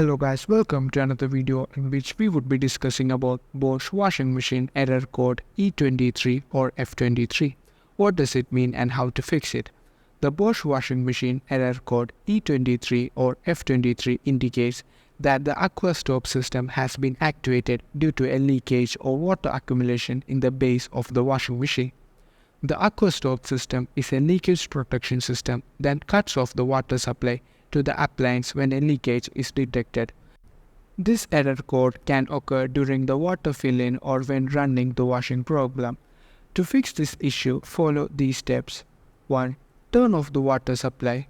Hello guys, welcome to another video in which we would be discussing about Bosch washing machine error code E23 or F23. What does it mean and how to fix it? The Bosch washing machine error code E23 or F23 indicates that the aqua stop system has been activated due to a leakage or water accumulation in the base of the washing machine. The aqua stop system is a leakage protection system that cuts off the water supply to the appliance when a leakage is detected. This error code can occur during the water fill-in or when running the washing program. To fix this issue, follow these steps. 1. Turn off the water supply.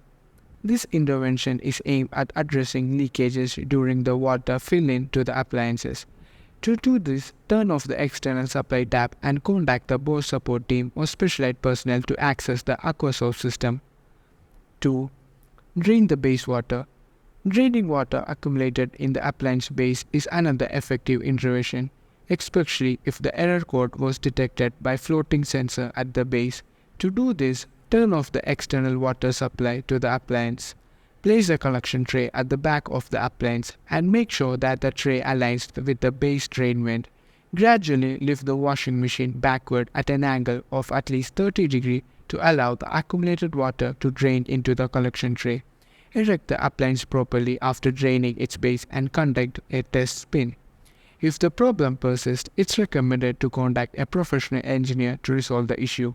This intervention is aimed at addressing leakages during the water fill-in to the appliances. To do this, turn off the external supply tap and contact the Bosch support team or specialized personnel to access the aqua-stop system. 2. Drain the base water. Draining water accumulated in the appliance base is another effective intervention, especially if the error code was detected by floating sensor at the base. To do this, turn off the external water supply to the appliance. Place a collection tray at the back of the appliance and make sure that the tray aligns with the base drain vent. Gradually lift the washing machine backward at an angle of at least 30 degrees to allow the accumulated water to drain into the collection tray. Erect the appliance properly after draining its base and conduct a test spin. If the problem persists, it's recommended to contact a professional engineer to resolve the issue.